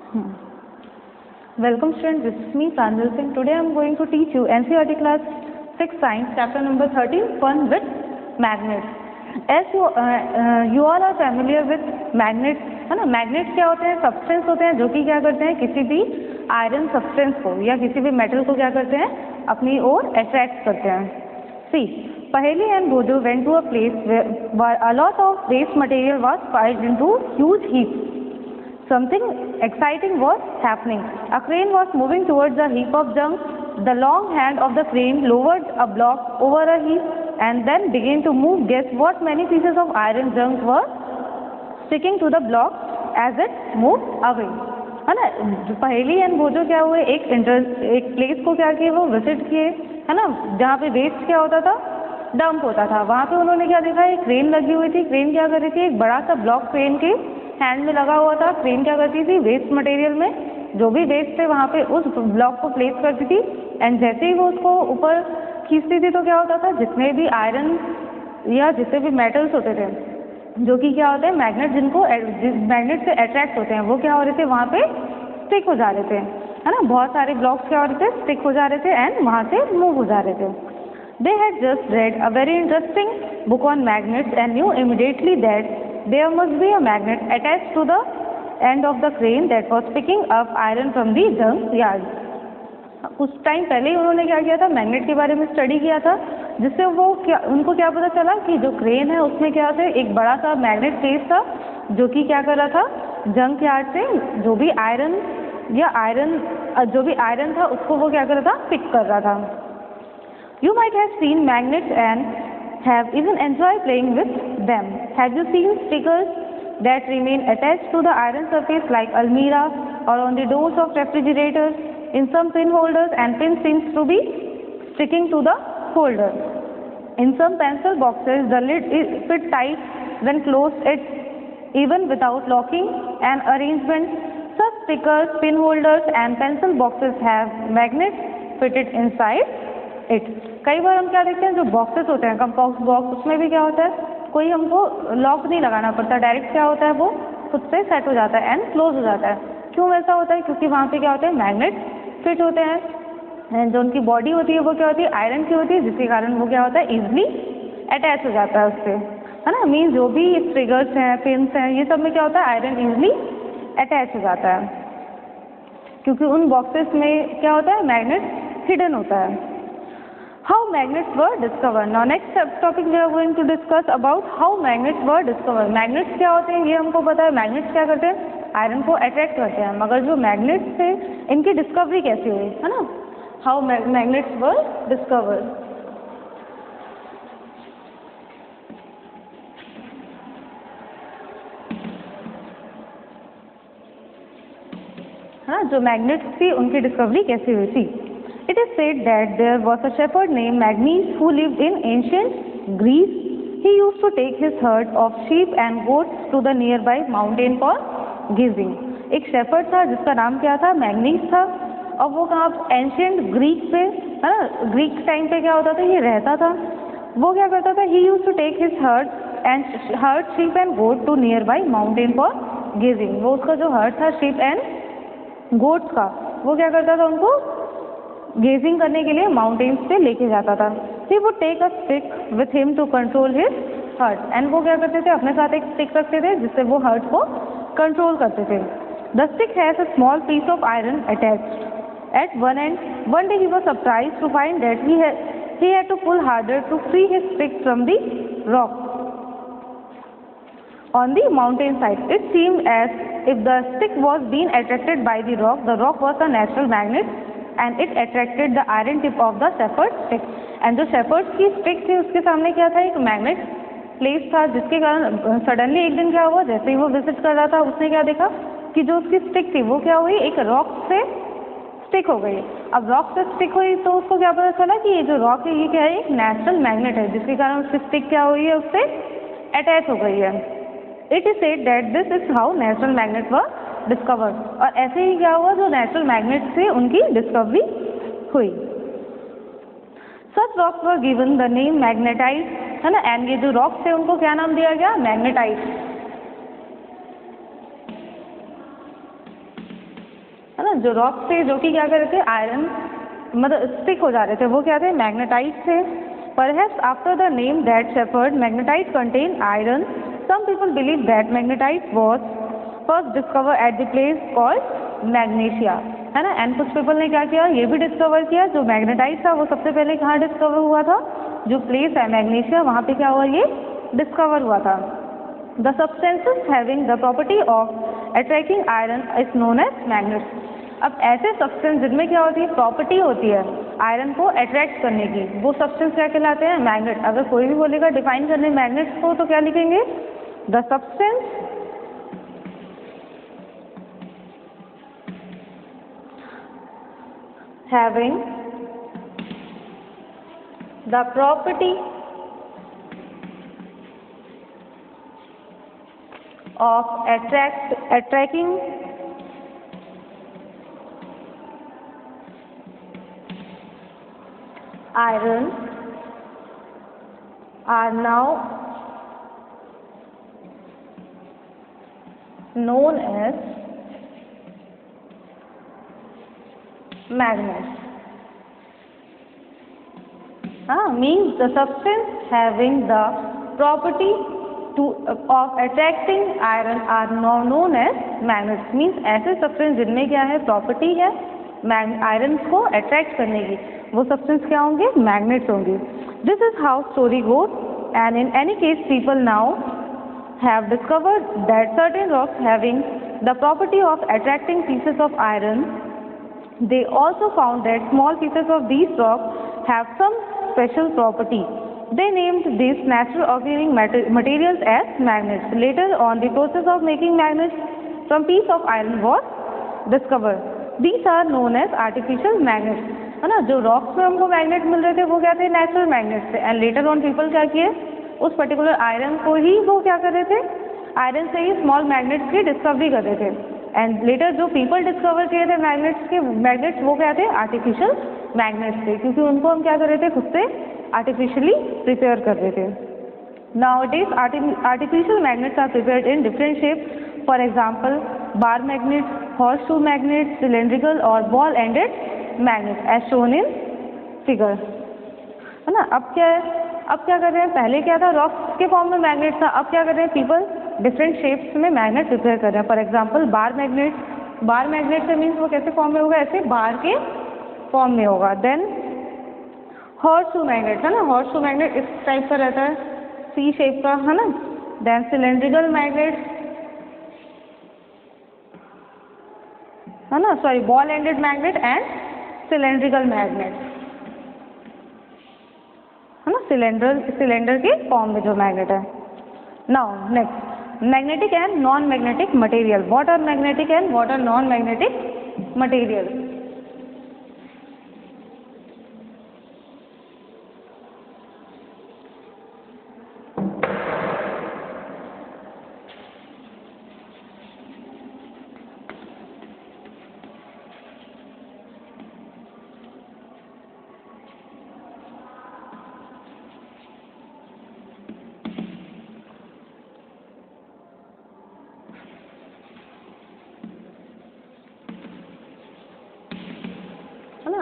Welcome students, this is me Pranjal Singh. Today I am going to teach you NCERT class 6 science chapter number 13 fun with magnets. As you all are familiar with magnets, है ना. Magnets क्या होते हैं? Substance होते हैं जो कि क्या करते हैं किसी भी आयरन सब्सटेंस को या किसी भी मेटल को क्या करते हैं अपनी ओर अट्रैक्ट करते हैं. सी Paheli and Bojo went to a place where a lot of waste material was piled into huge heaps. Something exciting was happening. A crane was moving towards a heap of junk. The long hand of the crane lowered a block over a heap and then began to move. Guess what many pieces of iron junk were sticking to the block as it moved away. है ना. पहेली and बोजो क्या हुए एक place को क्या किए वो विजिट किए, है ना, जहाँ पे वेस्ट क्या होता था डंप होता था. वहाँ पे उन्होंने क्या देखा, एक क्रेन लगी हुई थी. क्रेन क्या कर रही थी, एक बड़ा सा ब्लॉक क्रेन के हैंड में लगा हुआ था. क्रेन क्या करती थी वेस्ट मटेरियल में जो भी वेस्ट थे वहाँ पे उस ब्लॉक को प्लेस करती थी. एंड जैसे ही वो उसको ऊपर खींचती थी तो क्या होता था, जितने भी आयरन या जितने भी मेटल्स होते थे जो कि क्या होते हैं मैग्नेट, जिनको मैग्नेट से अट्रैक्ट होते हैं, वो क्या हो रहे थे वहाँ पे स्टिक हो जा रहे थे, है ना. बहुत सारे ब्लॉक्स क्या हो रहे थे स्टिक हो जा रहे थे एंड वहाँ से मूव हो जा रहे थे. They had just read a very interesting book on magnets and knew immediately that there must be a magnet attached to the end of the crane that was picking up iron from the junk yard. कुछ time पहले ही उन्होंने क्या किया था, magnet के बारे में study किया था, जिससे उनको क्या पता चला कि जो क्रेन है उसमें क्या था एक बड़ा सा मैग्नेट प्लेस था जो कि क्या कर रहा था जंक यार्ड से जो भी आयरन था उसको वो क्या कर रहा था पिक कर रहा था. You might have seen magnets and have even enjoyed playing with them. Have you seen stickers that remain attached to the iron surface like almirah or on the doors of refrigerators? In some pin holders and pin seems to be sticking to the holder. In some pencil boxes, the lid is fit tight when closed even without locking an arrangement. Such stickers, pin holders and pencil boxes have magnets fitted inside it. कई बार हम क्या देखते हैं जो boxes होते हैं compass box, उसमें भी क्या होता है कोई हमको लॉक नहीं लगाना पड़ता, डायरेक्ट क्या होता है वो खुद से सेट हो जाता है एंड क्लोज हो जाता है. क्यों ऐसा होता है? क्योंकि वहाँ पे क्या होते हैं मैग्नेट फिट होते हैं. जो उनकी बॉडी होती है वो क्या होती है आयरन की होती है, जिसके कारण वो क्या होता है इजिली अटैच हो जाता है उससे, है ना. मीन जो भी ट्रिगर्स हैं पिन्स हैं ये सब में क्या होता है आयरन इजिली अटैच हो जाता है क्योंकि उन बॉक्सेस में क्या होता है मैग्नेट हिडन होता है. How magnets were discovered. Now next topic we are going to discuss about how magnets were discovered. Magnets क्या होते हैं ये हमको पता है. मैग्नेट्स क्या करते हैं आयरन को अट्रैक्ट करते हैं, मगर जो मैग्नेट्स थे इनकी डिस्कवरी कैसे हुई, है ना. How magnets were discovered. हाँ, जो मैग्नेट्स थी उनकी डिस्कवरी कैसे हुई थी. It is said that there was a shepherd named Magnes who lived in ancient Greece. He used to take his herd of sheep and goats to the nearby mountain for grazing. एक shepherd था जिसका नाम क्या था manganese था और वो कहाँ एंशियंट ग्रीक पे, है ना, ग्रीक टाइम पे क्या होता था ये रहता था. वो क्या करता था he used to take his herd sheep and goat to nearby mountain for grazing. वो उसका जो हर्ड था sheep and goats का वो क्या करता था उनको गेजिंग करने के लिए माउंटेन्स पे लेके जाता था. He would take a stick with him to control his herd. And वो क्या करते थे अपने साथ एक स्टिक रखते थे जिससे वो हर्ड को कंट्रोल करते थे. The stick has a small piece of iron attached at one end. One day he was surprised to find that he had to pull harder to free his stick from the rock on the mountain side. It seemed as if the stick was being attracted by the rock. The rock was a natural magnet and it attracted the iron tip of the shepherd's stick. And जो shepherd की stick थी उसके सामने क्या था एक magnet place था, जिसके कारण सडनली एक दिन क्या हुआ जैसे ही वो विजिट कर रहा था उसने क्या देखा कि जो उसकी स्टिक थी वो क्या हुई एक रॉक से स्टिक हो गई. अब रॉक से स्टिक हुई तो उसको क्या पता चला कि ये जो रॉक है ये क्या है एक नेचुरल मैग्नेट है, जिसके कारण उसकी स्टिक क्या हुई है उससे अटैच हो गई है. It is said that this is how natural magnet were discovered. और ऐसे ही क्या हुआ जो नेचुरल मैग्नेट थे उनकी डिस्कवरी हुई. Such rocks were given the name magnetite, है ना. एंड ये जो रॉक्स थे उनको क्या नाम दिया गया मैग्नेटाइट. है ना, जो रॉक थे जो कि क्या कर रहे थे, आयरन मतलब स्टिक हो जा रहे थे, वो क्या थे, मैग्नेटाइट थे। Perhaps after the name that shepherd magnetite contain iron, some people believe that magnetite was first discover at the place called Magnesia, है ना। एंड कुछ पीपल ने क्या किया, ये भी डिस्कवर किया जो मैग्नेटाइट था वो सबसे पहले कहाँ डिस्कवर हुआ था, जो प्लेस है मैग्नेशिया, वहाँ पे क्या हुआ, ये डिस्कवर हुआ था। The substances having the property of attracting iron is known as magnets. अब ऐसे सब्सटेंस जिनमें क्या होती है, प्रॉपर्टी होती है आयरन को अट्रैक्ट करने की, वो सब्सटेंस क्या कहलाते हैं, मैग्नेट। अगर कोई भी बोलेगा डिफाइन करने मैग्नेट्स को तो क्या लिखेंगे, the substance having the property of attracting iron are now known as magnets. Means the substance having the property of attracting iron are now known as magnets. Means ऐसे सब्सटेंस जिनमें क्या है, property है iron को attract करने की, वो substance क्या होंगे, मैग्नेट्स होंगे। This is how story goes and in any case people now have discovered that certain rocks having the property of attracting pieces of iron, they also found that small pieces of these rocks have some special property. They named these natural occurring materials as magnets. Later on, the process of making magnets from piece of iron was discovered. These are known as artificial magnets. है ना, जो rocks में हमको magnet मिल रहे थे वो क्या थे, नेचुरल मैग्नेट्स थे। एंड लेटर ऑन पीपल क्या किए, उस पर्टिकुलर आयरन को ही वो क्या कर रहे थे, आयरन से ही स्मॉल मैग्नेट्स की डिस्कवरी कर रहे थे। एंड लेटर जो पीपल डिस्कवर किए थे मैग्नेट्स वो क्या थे, आर्टिफिशियल मैग्नेट्स थे, क्योंकि उनको हम क्या कर रहे थे, खुद से आर्टिफिशियली प्रिपेयर कर रहे थे। Nowadays artificial magnets are prepared in different shapes. For example, bar magnets, horseshoe magnets, cylindrical or ball ended magnets as shown in figure. है ना, अब क्या है, अब क्या कर रहे हैं, पहले क्या था, रॉक्स के फॉर्म में मैग्नेट था, अब क्या कर रहे हैं, पीपल डिफरेंट शेप्स में मैग्नेट प्रिपेयर कर रहे हैं। फॉर एग्जांपल बार मैग्नेट से मीन्स वो कैसे फॉर्म में होगा, ऐसे बार के फॉर्म में होगा। देन हॉर्सशू मैग्नेट, है ना, हॉर्सशू मैग्नेट इस टाइप का रहता है, सी शेप का, है ना। देन सिलेंड्रिकल मैग्नेट, है ना, sorry ball ended magnet and cylindrical magnet, है ना, सिलेंडर के फॉर्म में जो मैग्नेट है। Now next, magnetic and non magnetic material. What are magnetic and what are non magnetic material?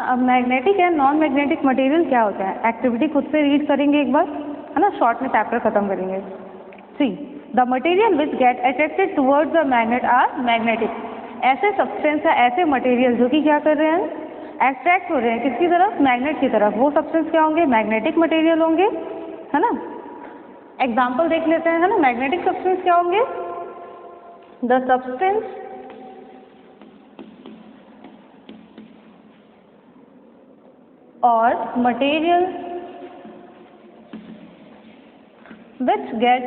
अब magnetic and non magnetic material क्या होता है, एक्टिविटी खुद से रीड करेंगे एक बार, है ना, शॉर्ट में चैप्टर खत्म करेंगे। See the material which get attracted towards the magnet are magnetic. ऐसे सब्सटेंस है, ऐसे मटेरियल जो कि क्या कर रहे हैं, अट्रैक्ट हो रहे हैं किसकी तरफ, मैग्नेट की तरफ, वो सब्सटेंस क्या होंगे, मैग्नेटिक मटेरियल होंगे, है ना। एग्जाम्पल देख लेते हैं, है ना, मैग्नेटिक सब्सटेंस क्या होंगे, the substance or material which get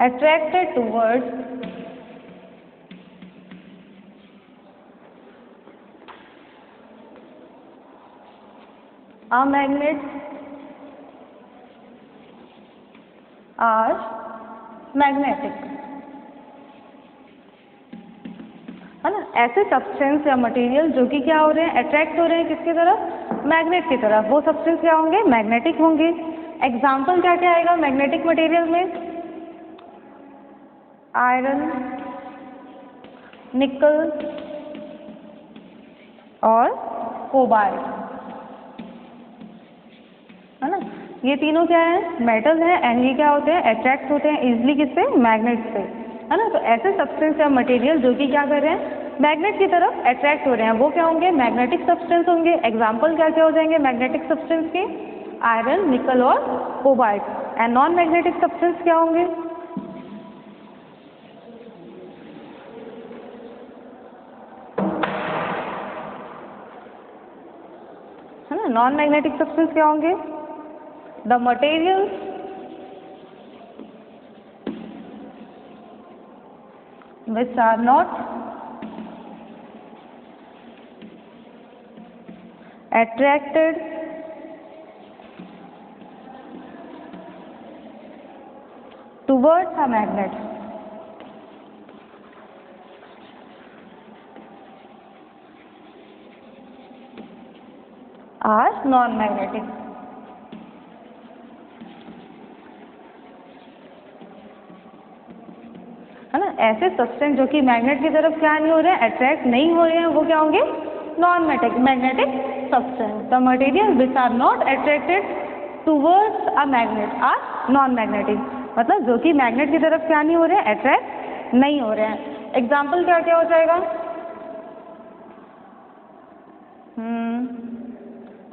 attracted towards a magnet are magnetic, है ना। ऐसे सब्सटेंस या मटेरियल जो कि क्या हो रहे हैं, अट्रैक्ट हो रहे हैं किसकी तरफ, मैग्नेट की तरफ, वो सब्सटेंस क्या होंगे, मैग्नेटिक होंगे। एग्जाम्पल क्या क्या आएगा मैग्नेटिक मटेरियल में, आयरन, निकल और कोबाल्ट, है ना। ये तीनों क्या है, मेटल है, एंड ये क्या होते हैं, अट्रैक्ट होते हैं इजिली किससे, मैग्नेट से, है ना। तो ऐसे सब्सटेंस या मटेरियल जो कि क्या कर रहे हैं, मैग्नेट की तरफ अट्रैक्ट हो रहे हैं, वो क्या होंगे, मैग्नेटिक सब्सटेंस होंगे। एग्जाम्पल क्या क्या हो जाएंगे मैग्नेटिक सब्सटेंस के, आयरन, निकल और cobalt. And non magnetic substance क्या होंगे, है ना। नॉन मैग्नेटिक सब्सटेंस क्या होंगे, the materials which are not attracted towards a magnet are non-magnetic, है ना। ऐसे सब्सटेंस जो कि मैग्नेट की तरफ क्या नहीं हो रहे हैं, अट्रैक्ट नहीं हो रहे हैं, वो क्या होंगे, non magnetic substance. The material which are not attracted towards a magnet are non magnetic, मतलब जो कि मैग्नेट की तरफ क्या नहीं हो रहे हैं, अट्रैक्ट नहीं हो रहे हैं। एग्जाम्पल क्या क्या हो जाएगा,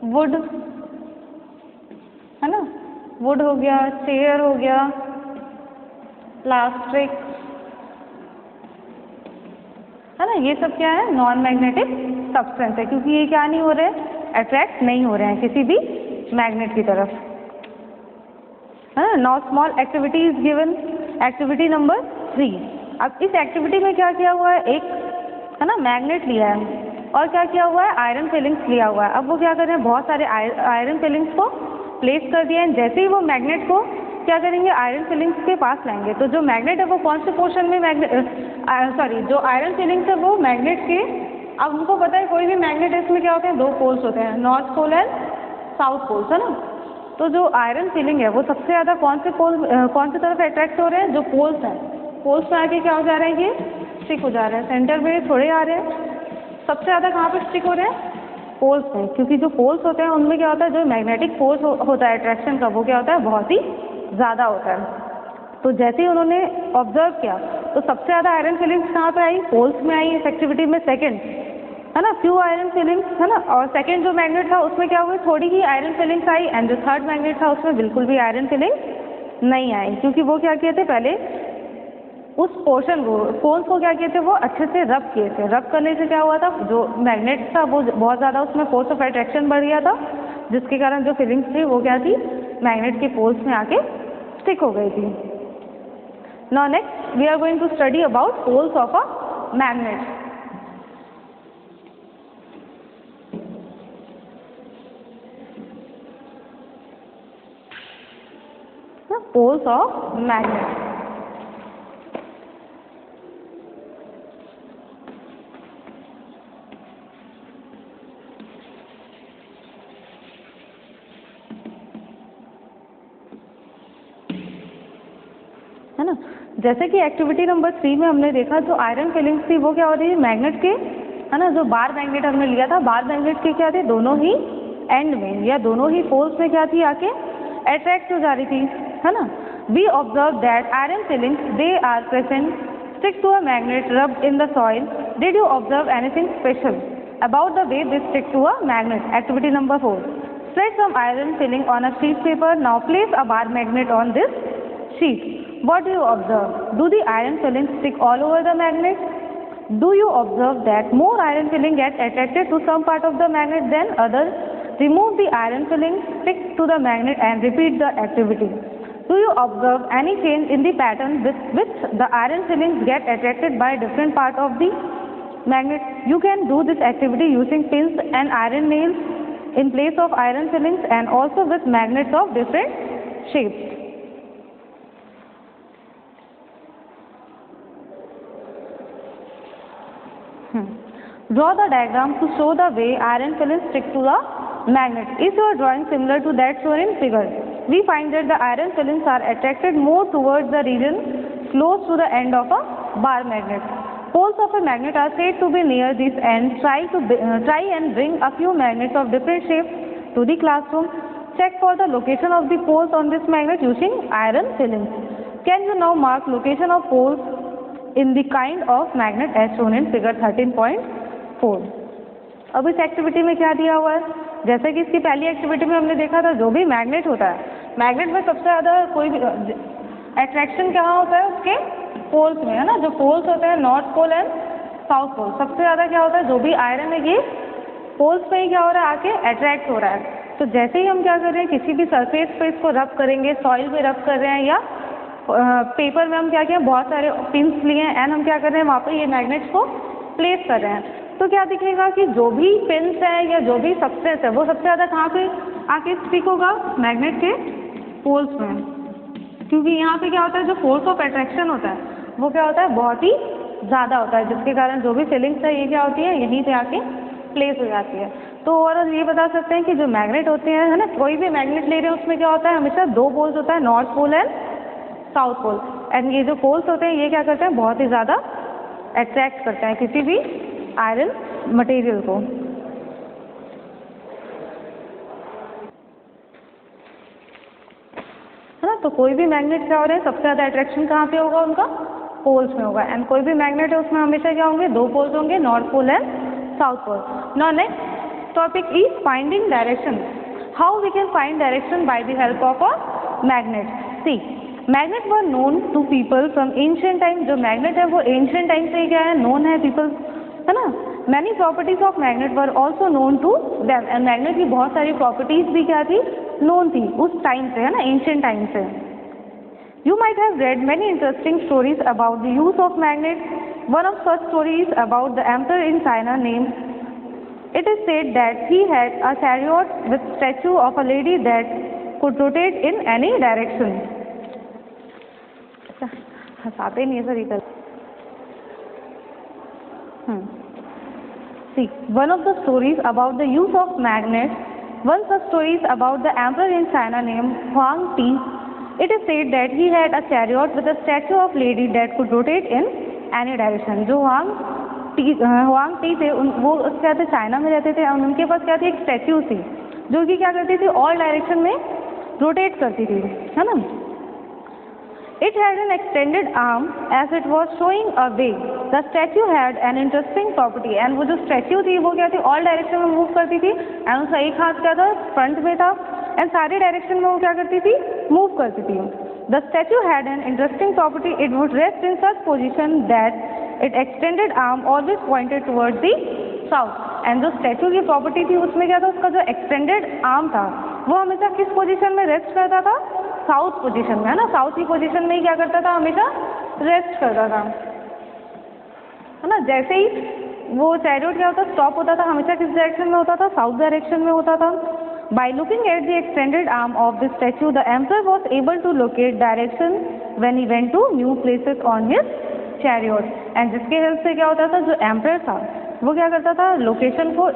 वुड, है ना, वुड हो गया, चेयर हो गया, प्लास्टिक, है ना। ये सब क्या है, नॉन मैग्नेटिक सब्सटेंस है, क्योंकि ये क्या नहीं हो रहे हैं, अट्रैक्ट नहीं हो रहे हैं किसी भी मैग्नेट की तरफ, है ना। Now small activity is given, activity number 3। अब इस एक्टिविटी में क्या किया हुआ है, एक, है ना, मैग्नेट लिया है और क्या किया हुआ है, आयरन फिलिंग्स लिया हुआ है। अब वो क्या कर रहे हैं, बहुत सारे आयरन फिलिंग्स को प्लेस कर दिया है। जैसे ही वो मैग्नेट को क्या करेंगे, आयरन फिलिंग्स के पास लाएंगे, तो जो मैग्नेट है वो कौन से पोर्शन में जो आयरन फिलिंग्स है वो मैग्नेट के, अब उनको पता है कोई भी मैग्नेट है इसमें क्या होते हैं, दो पोल्स होते हैं, north pole and south poles, है ना। तो जो आयरन फिलिंग है वो सबसे ज़्यादा कौन से तरफ अट्रैक्ट हो रहे हैं, जो पोल्स हैं, पोल्स में आके क्या हो जा रहे हैं, ये स्टिक हो जा रहे हैं, सेंटर में थोड़े आ रहे हैं। सबसे ज़्यादा कहाँ पर स्टिक हो रहे हैं, पोल्स में, क्योंकि जो पोल्स होते हैं उनमें क्या होता है, जो मैग्नेटिक फोर्स होता है अट्रैक्शन का, वो क्या होता है, बहुत ही ज़्यादा होता है। तो जैसे ही उन्होंने ऑब्जर्व किया तो सबसे ज़्यादा आयरन फिलिंग्स कहाँ पर आई, पोल्स में आई इस एक्टिविटी में। सेकंड, है ना, फ्यू आयरन फिलिंग्स, है ना। और सेकंड जो मैग्नेट था उसमें क्या हुआ, थोड़ी ही आयरन फिलिंग्स आई। एंड जो थर्ड मैग्नेट था उसमें बिल्कुल भी आयरन फिलिंग नहीं आई, क्योंकि वो क्या किए थे, पहले उस पोर्शन को, कोन्स को क्या किए थे, वो अच्छे से रब किए थे। रब करने से क्या हुआ था, जो मैग्नेट था वो बहुत ज़्यादा उसमें फोर्स ऑफ अट्रैक्शन बढ़ गया था, जिसके कारण जो फिलिंग्स थी वो क्या थी, मैग्नेट के पोल्स में आके स्टिक हो गई थी। Now next we are going to study about poles of a magnet. Poles of magnet, है ना। जैसे कि एक्टिविटी नंबर 3 में हमने देखा, जो आयरन फिलिंग्स थी वो क्या हो रही है, मैग्नेट के, है ना, जो बार मैग्नेट हमने लिया था, बार मैग्नेट के क्या थे, दोनों ही एंड में या दोनों ही पोल्स में क्या थी, आके अट्रैक्ट हो जा रही थी, है ना। We observe that iron filings they are present stick to a magnet rubbed in the soil. Did you observe anything special about the way they stick to a magnet? Activity number 4. Spread some iron filling on a sheet paper. Now place a bar magnet on this sheet. What do you observe? Do the iron fillings stick all over the magnet? Do you observe that more iron filling get attracted to some part of the magnet than others? Remove the iron filling, stick to the magnet and repeat the activity. Do you observe any change in the pattern with which the iron fillings get attracted by different part of the magnet? You can do this activity using pins and iron nails in place of iron fillings, and also with magnets of different shapes. Draw the diagram to show the way iron fillings stick to the magnet. Is your drawing similar to that shown in figure? We find that the iron fillings are attracted more towards the region close to the end of a bar magnet. Poles of a magnet are said to be near this end. Try and bring a few magnets of different shapes to the classroom. Check for the location of the poles on this magnet using iron filings. Can you now mark location of poles in the kind of magnet as shown in figure 13.4? अब इस activity में क्या दिया हुआ है? जैसे कि इसकी पहली एक्टिविटी में हमने देखा था, जो भी मैग्नेट होता है, मैग्नेट में सबसे ज़्यादा कोई भी अट्रैक्शन कहाँ होता है? उसके पोल्स में, है ना। जो पोल्स होते हैं north pole and south pole, सबसे ज़्यादा क्या होता है? जो भी आयरन है ये पोल्स पे ही क्या हो रहा है? आके अट्रैक्ट हो रहा है। तो जैसे ही हम क्या कर रहे हैं, किसी भी सरफेस पे इसको रब करेंगे, सॉइल पे रब कर रहे हैं या पेपर में हम क्या किए, बहुत सारे पिंस लिए हैं एंड हम क्या कर रहे हैं, वहाँ पे ये मैग्नेट्स को प्लेस कर रहे हैं, तो क्या दिखेगा कि जो भी पिंस है या जो भी सब्सटेंस है वो सबसे ज़्यादा कहाँ पे आके स्टिक होगा? मैग्नेट के पोल्स में। क्योंकि यहाँ पे क्या होता है, जो फोर्स ऑफ अट्रैक्शन होता है वो क्या होता है? बहुत ही ज़्यादा होता है, जिसके कारण जो भी फीलिंग्स है ये क्या होती है? यहीं पे आके प्लेस हो जाती है। तो और ये बता सकते हैं कि जो मैग्नेट होते हैं, है ना, कोई भी मैग्नेट ले रहे हैं उसमें क्या होता है? हमेशा दो पोल्स होता है, north pole and south pole. And ये जो पोल्स होते हैं ये क्या करते हैं? बहुत ही ज़्यादा अट्रैक्ट करते हैं किसी भी आयरन मटेरियल को। है ना, तो कोई भी मैग्नेट क्या हो रहे हैं? सबसे ज़्यादा अट्रैक्शन कहाँ पे होगा? उनका पोल्स में होगा। एंड कोई भी मैग्नेट है उसमें हमेशा क्या होंगे? दो पोल्स होंगे, north pole and south pole. Now next topic is finding direction. How we can find direction by the help of a magnet. See, magnet were known to people from ancient time. जो magnet है वो ancient time से ही क्या है? Known है people, है ना। Many properties of magnet were also known to them. And magnet की बहुत सारी प्रॉपर्टीज भी क्या थी? नोन थी उस टाइम से, है ना, एंशिएंट टाइम से. You might have read many interesting stories about the use of magnets. One of such stories about the emperor in China named. It is said that he had a chariot with statue of a lady that could rotate in any direction. हंसाते नहीं है sir इधर. See, one of the stories about the use of magnets. One such story is about the emperor in China named Huang Ti. It is said that he had a chariot with a statue of lady that could rotate in any direction. जो Huang T थे वो क्या थे? China में रहते थे और उनके पास क्या थी? एक स्टैच्यू थी जो कि क्या करती थी? ऑल डायरेक्शन में रोटेट करती थी, है ना. It had an extended arm as it was showing a way. The statue had an interesting property. And वो जो स्टैच्यू थी वो क्या थी? ऑल डायरेक्शन में मूव करती थी एंड उसका एक हाथ क्या था? फ्रंट में था एंड सारी डायरेक्शन में वो क्या करती थी? मूव करती थी. The statue had an interesting property. It would rest in such position that its extended arm always pointed towards the south. And जो स्टैच्यू की प्रॉपर्टी थी उसमें क्या था? उसका जो एक्सटेंडेड आर्म था वो हमेशा किस पोजीशन में रेस्ट करता था? साउथ पोजीशन में, है ना. साउथ की पोजीशन में ही क्या करता था? हमेशा रेस्ट करता था, है ना. जैसे ही वो चैरियट क्या होता? स्टॉप होता था, हमेशा किस डायरेक्शन में होता था? साउथ डायरेक्शन में होता था. By looking at the extended arm of the statue, the emperor was able to locate direction when he went to new places on his chariot. And जिसके हेल्प से क्या होता था? जो एम्परर था वो क्या करता था? लोकेशन को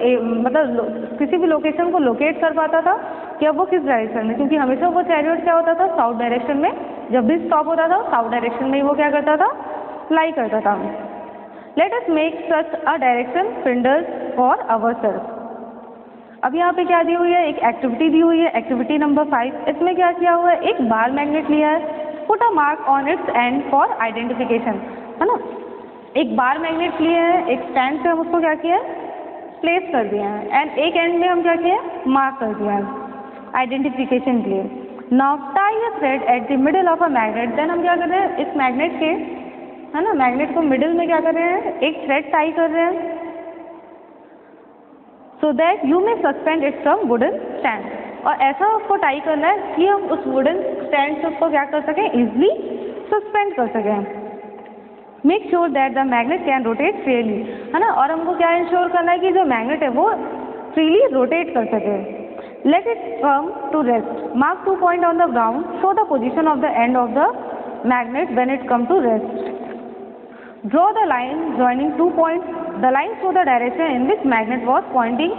मतलब किसी भी लोकेशन को लोकेट कर पाता था कि अब वो किस डायरेक्शन में, क्योंकि हमेशा वो चैरियट क्या होता था? साउथ डायरेक्शन में. जब भी स्टॉप होता था साउथ डायरेक्शन में ही वो क्या करता था? लाई करता था. Let us make such a direction finders for ourselves. अब यहाँ पे क्या दी हुई है? एक एक्टिविटी दी हुई है, एक्टिविटी नंबर 5. इसमें क्या किया हुआ है? एक बार मैग्नेट लिया है. Put a mark on it's and for identification, है ना. एक बार मैग्नेट लिए हैं, एक स्टैंड से हम उसको क्या किया है? प्लेस कर दिया है एंड एक एंड में हम क्या किए? मार्क कर दिया है आइडेंटिफिकेशन के लिए. Now tie a thread at the middle of a magnet. Then हम क्या कर रहे हैं? इस मैग्नेट के, है ना, मैग्नेट को मिडिल में क्या कर रहे हैं? एक थ्रेड टाई कर रहे हैं. So that you may suspend it from wooden stand. और ऐसा उसको टाई करना है कि हम उस वुडन स्टैंड से उसको क्या कर सकें? इजली सस्पेंड कर सकें. Make sure that the magnet can rotate freely, है ना. और हमको क्या इंश्योर करना है कि जो मैग्नेट है वो फ्रीली रोटेट कर सके. Let it come to rest. Mark 2 point on the ground. Show the position of the end of the magnet when it come to rest. Draw the line joining 2 points. The lines show the direction in which magnet was pointing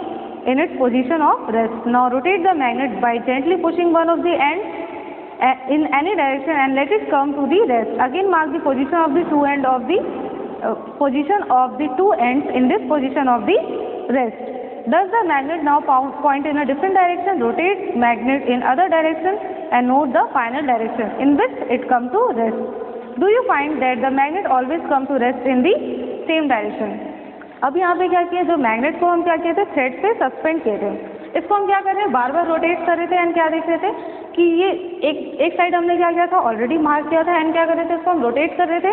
in its position of rest. Now rotate the magnet by gently pushing one of the ends in any direction and let it come to the rest. Again mark the position of the two ends of the position of the two ends in this position of the rest. Does the magnet now point in a different direction? Rotate magnet in other direction and note the final direction in which it come to rest. Do you find that the magnet always come to rest in the same direction? अब यहाँ पे क्या किया, जो magnet को हम क्या किए थे, थ्रेड पे सस्पेंड किए थे, इसको हम क्या कर रहे हैं, बार बार रोटेट कर रहे थे एंड क्या देख रहे थे कि ये एक साइड हमने क्या किया था, ऑलरेडी मार्क किया था एंड क्या कर रहे थे, इसको हम रोटेट कर रहे थे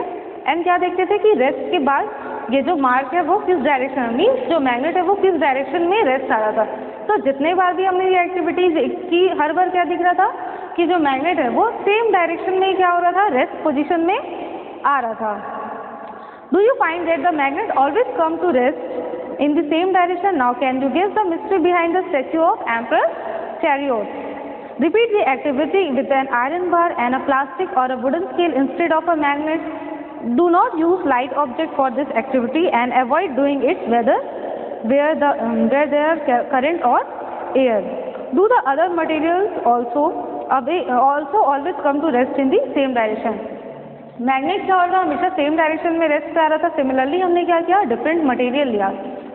एंड क्या देखते थे कि रेस्ट के बाद ये जो मार्क है वो किस डायरेक्शन में, मीन्स जो मैग्नेट है वो किस डायरेक्शन में रेस्ट आ रहा था. तो जितने बार भी हमने ये एक्टिविटीज की, हर बार क्या दिख रहा था कि जो मैग्नेट है वो सेम डायरेक्शन में क्या हो रहा था, रेस्ट पोजीशन में आ रहा था. Do you find that the magnet always come to rest in the same direction? Now can you guess the mystery behind the statue of Emperor Chariot? Repeat the activity with an iron bar and a plastic or a wooden scale instead of a magnet. Do not use light object for this activity and avoid doing it where there are current or air. Do the other materials also always come to rest in the same direction? Magnet क्या हो रहा था, हमेशा same direction में rest पे आ रहा था. Similarly हमने क्या किया, डिफरेंट मटेरियल लिया,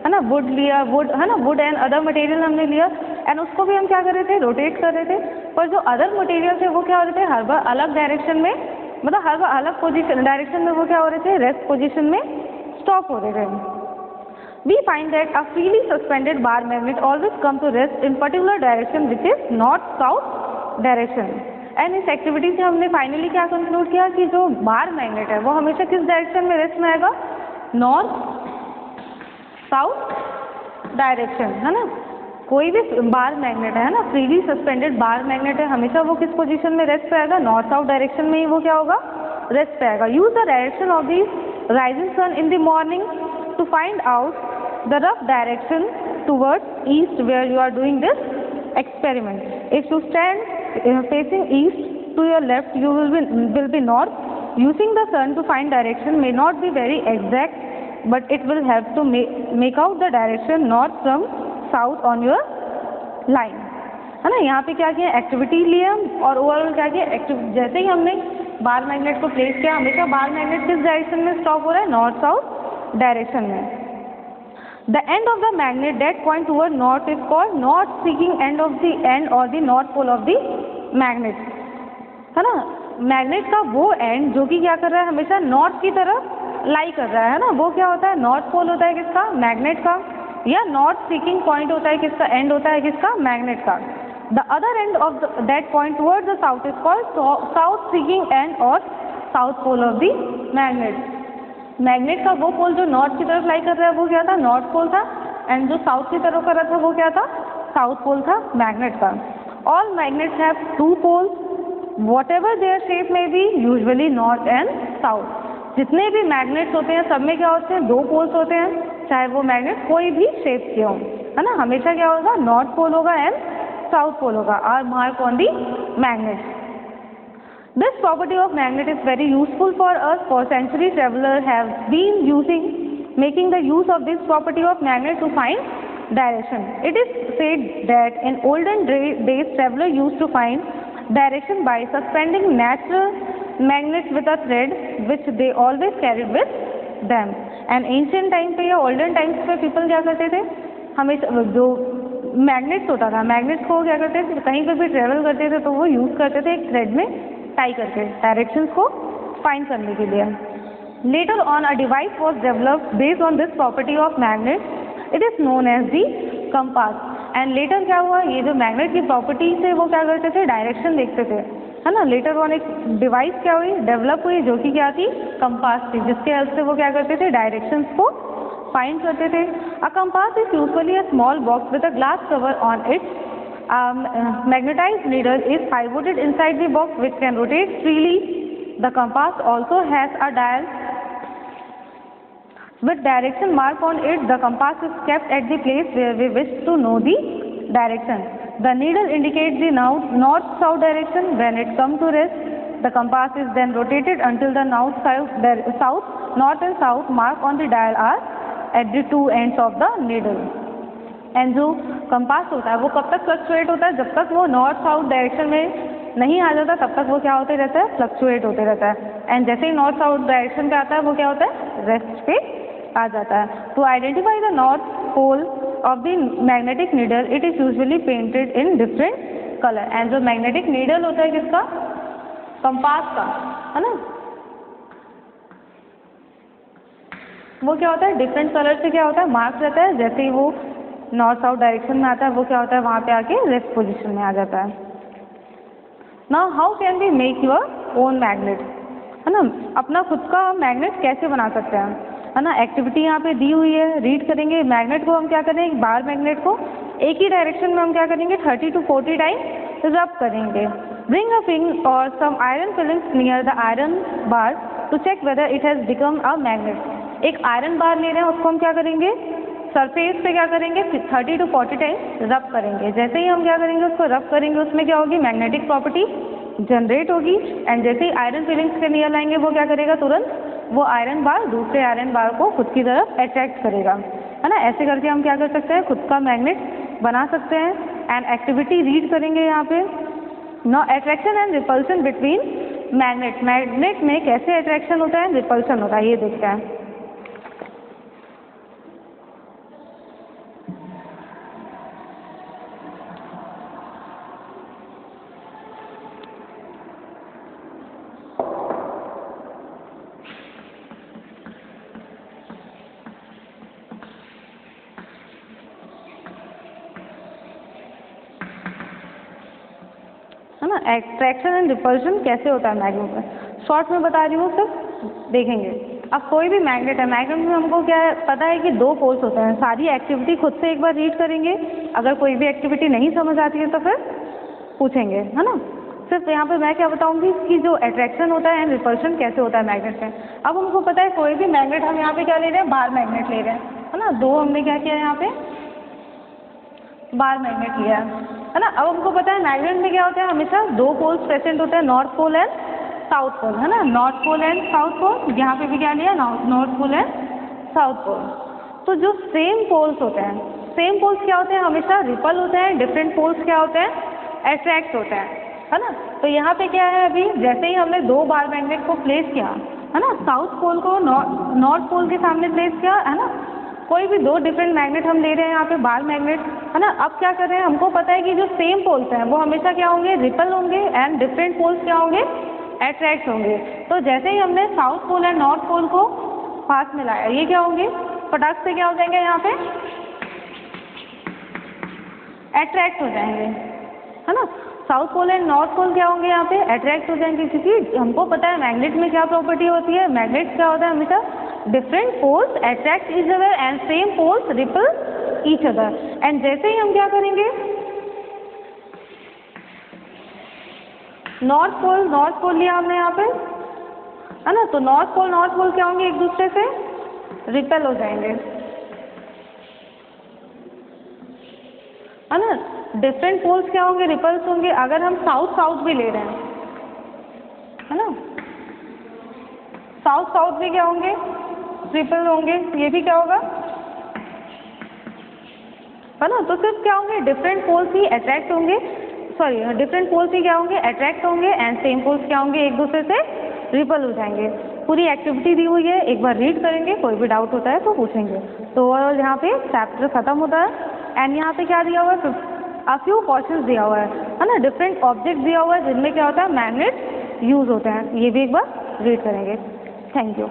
है ना, वुड लिया, वुड है ना, वुड एंड अदर मटेरियल हमने लिया एंड उसको भी हम क्या कर रहे थे, रोटेट कर रहे थे. पर जो अदर मटेरियल थे वो क्या हो रहे थे, हर बार अलग डायरेक्शन में, मतलब हर बार अलग पोजीशन डायरेक्शन में वो क्या हो रहे थे, रेस्ट पोजीशन में स्टॉप हो रहे थे. We find that a freely suspended bar magnet always come to rest in particular direction which is north south direction. And इस एक्टिविटी से हमने फाइनली क्या कंक्लूड किया कि जो बार मैग्नेट है वो हमेशा किस डायरेक्शन में रेस्ट में आएगा, नॉर्थ साउथ डायरेक्शन, है ना. कोई भी बार मैग्नेट है ना, फ्रीली सस्पेंडेड बार मैग्नेट है, हमेशा वो किस पोजीशन में रेस्ट पे आएगा, नॉर्थ साउथ डायरेक्शन में ही वो क्या होगा, रेस्ट पे आएगा. Use the direction of the rising sun in the morning to find out the rough direction towards east where you are doing this experiment. If you stand facing east to your left, you will be north. Using the sun to find direction may not be very exact, but it will help to make out the direction north from south on your line. है ना. यहाँ पे क्या किया, activity लिए हम और overall क्या किया, जैसे ही हमने बार मैग्नेट को प्लेस किया, हमेशा बार मैग्नेट किस डायरेक्शन में स्टॉप हो रहा है, नॉर्थ साउथ डायरेक्शन में. The end of the magnet that point toward north is called north seeking end of the end or the north pole of the magnet. है ना. Magnet का वो एंड जो कि क्या कर रहा है, हमेशा नॉर्थ की तरफ लाई कर रहा है ना, वो क्या होता है, नॉर्थ पोल होता है किसका, मैग्नेट का, या नॉर्थ सीकिंग पॉइंट होता है किसका, एंड होता है किसका, मैग्नेट का. The other end of that point toward the south is called south seeking end और south pole of the magnet. Magnet का वो पोल जो नॉर्थ की तरफ लाई कर रहा है वो क्या था, नॉर्थ पोल था, एंड जो साउथ की तरफ कर रहा था वो क्या था, साउथ पोल था मैग्नेट का. All magnets have two poles whatever their shape may be, usually north and south. जितने भी मैग्नेट्स होते हैं सब में क्या होते हैं, दो पोल्स होते हैं, चाहे वो मैग्नेट कोई भी शेप के हो, है ना. हमेशा क्या होगा, नॉर्थ पोल होगा एंड साउथ पोल होगा, are mark on the magnet. This property of magnet is very useful for us. For centuries, travelers have been making the use of this property of magnet to find direction. It is said that in olden days, travelers used to find direction by suspending natural magnets with a thread, which they always carried with them. And ancient time पे या olden times पे people क्या करते थे, हमेशा जो magnets होता था, मैग्नेट्स को क्या करते थे, कहीं पर भी ट्रेवल करते थे तो वो यूज़ करते थे एक थ्रेड में टाई करके डायरेक्शंस को फाइंड करने के लिए. Later on a device was developed based on this property of magnet, it is known as the compass. And later क्या हुआ, ये जो मैग्नेट की प्रॉपर्टी से वो क्या करते थे, डायरेक्शन देखते थे, है ना. लेटर ऑन एक डिवाइस क्या हुई, डेवलप हुई, जो कि क्या थी, कंपास थी, जिसके हेल्प से वो क्या करते थे, डायरेक्शंस को फाइंड करते थे. A compass is usually a small box with a glass cover on it. Magnetized needle is pivoted inside the box which can rotate freely. The compass also has a dial with direction mark on it. The compass is kept at the place where we wish to know the direction. The needle indicates the north-south direction. When it comes to rest, the compass is then rotated until the north and south mark on the dial are at the two ends of the needle. And जो compass होता है वो कब तक fluctuate होता है, जब तक वो नॉर्थ साउथ डायरेक्शन में नहीं आ जाता तब तक वो क्या होते रहता है, फ्लक्चुएट होते रहता है। एंड जैसे ही नॉर्थ साउथ डायरेक्शन पे आता है वो क्या होता है, रेस्ट पे आ जाता है। To identify the north pole of the magnetic needle it is usually painted in different colour. And जो मैग्नेटिक नीडल होता है किसका, कंपास का, है ना, वो क्या होता है डिफरेंट कलर से क्या होता है मार्क रहता है। जैसे ही वो नॉर्थ साउथ डायरेक्शन में आता है वो क्या होता है वहाँ पे आके रेस्ट पोजीशन में आ जाता है। Now how can we make your own magnet, है ना, अपना खुद का मैग्नेट कैसे बना सकते हैं, है ना। एक्टिविटी यहाँ पे दी हुई है, रीड करेंगे। मैग्नेट को हम क्या करेंगे, बार मैग्नेट को एक ही डायरेक्शन में हम क्या करेंगे 30 to 40 टाइम रब करेंगे। ब्रिंग अ पिन और some iron filings near the iron bar to check whether it has become a magnet. एक आयरन बार ले रहे हैं, उसको हम क्या करेंगे सरफेस पे क्या करेंगे 30 to 40 टाइम रब करेंगे। जैसे ही हम क्या करेंगे उसको रब करेंगे, उसमें क्या होगी मैग्नेटिक प्रॉपर्टी जनरेट होगी। एंड जैसे ही आयरन फिलिंग्स के नियर लाएंगे वो क्या करेगा, तुरंत वो आयरन बार दूसरे आयरन बार को खुद की तरफ अट्रैक्ट करेगा, है ना। ऐसे करके हम क्या कर सकते हैं, खुद का मैग्नेट बना सकते हैं। एंड एक्टिविटी रीड करेंगे यहाँ पे। No attraction and repulsion between magnet, magnet में कैसे अट्रैक्शन होता है, रिपल्सन होता है, ये देखते हैं। है ना, अट्रैक्शन एंड रिपल्शन कैसे होता है मैग्नेट में, शॉर्ट में बता रही हूँ, सिर्फ देखेंगे। अब कोई भी मैग्नेट है, मैग्नेट में हमको क्या है पता है कि दो पोल्स होते हैं। सारी एक्टिविटी खुद से एक बार रीड करेंगे, अगर कोई भी एक्टिविटी नहीं समझ आती है तो फिर पूछेंगे, है ना। सिर्फ यहाँ पे मैं क्या बताऊँगी कि जो अट्रैक्शन होता है एंड रिपल्शन कैसे होता है मैग्नेट में। अब हमको पता है कोई भी मैग्नेट, हम यहाँ पे क्या ले रहे हैं, बार मैग्नेट ले रहे हैं, है ना। दो हमने क्या किया यहाँ पे बार मैग्नेट लिया है ना। अब हमको पता है मैग्नेट में क्या होता है, हमेशा दो पोल्स प्रेजेंट होते हैं, north pole and south pole, है ना। North pole and south pole, यहाँ पे भी क्या लिया north pole and south pole. तो जो सेम पोल्स होते हैं, सेम पोल्स क्या होते हैं, हमेशा रिपल होते हैं। डिफरेंट पोल्स क्या होते हैं, अट्रैक्ट होते हैं, है ना। तो यहाँ पे क्या है, अभी जैसे ही हमने दो बार मैग्नेट को प्लेस किया, है ना, साउथ पोल को नॉर्थ पोल के सामने प्लेस किया, है ना। कोई भी दो डिफरेंट मैग्नेट हम ले रहे हैं यहाँ पे बार मैग्नेट, है ना। अब क्या कर रहे हैं, हमको पता है कि जो सेम पोल्स हैं वो हमेशा क्या होंगे, रिपल होंगे। एंड डिफरेंट पोल्स क्या होंगे, अट्रैक्ट होंगे। तो जैसे ही हमने south pole and north pole को पास मिलाया, ये क्या होंगे, फटाक से क्या हो जाएंगे, यहाँ पे अट्रैक्ट हो जाएंगे, है ना। South pole and north pole क्या होंगे, यहाँ पे अट्रैक्ट हो जाएंगे, क्योंकि हमको पता है मैग्नेट में क्या प्रॉपर्टी होती है, मैग्नेट क्या होता है हमेशा different poles attract each other and same poles repel each other. And जैसे ही हम क्या करेंगे, नॉर्थ पोल लिया हमने यहाँ पे, है ना। तो नॉर्थ पोल क्या होंगे, एक दूसरे से रिपेल हो जाएंगे, है ना। डिफरेंट पोल्स क्या होंगे, रिपल्स होंगे। अगर हम साउथ भी ले रहे हैं, है ना, साउथ भी क्या होंगे, रिपल होंगे। ये भी क्या होगा, है ना। तो सिर्फ क्या होंगे, डिफरेंट पोल्स ही अट्रैक्ट होंगे, सॉरी डिफरेंट पोल्स ही क्या होंगे, अट्रैक्ट होंगे। एंड सेम पोल्स क्या होंगे, एक दूसरे से रिपल हो जाएंगे। पूरी एक्टिविटी दी हुई है, एक बार रीड करेंगे, कोई भी डाउट होता है तो पूछेंगे। तो ओवरऑल यहाँ पे चैप्टर खत्म होता है। एंड यहाँ पे क्या दिया हुआ है, फ्यू क्वेश्चंस दिया हुआ है ना। डिफरेंट ऑब्जेक्ट दिया हुआ है जिनमें क्या होता है मैग्नेट यूज होते हैं, ये भी एक बार रीड करेंगे। Thank you.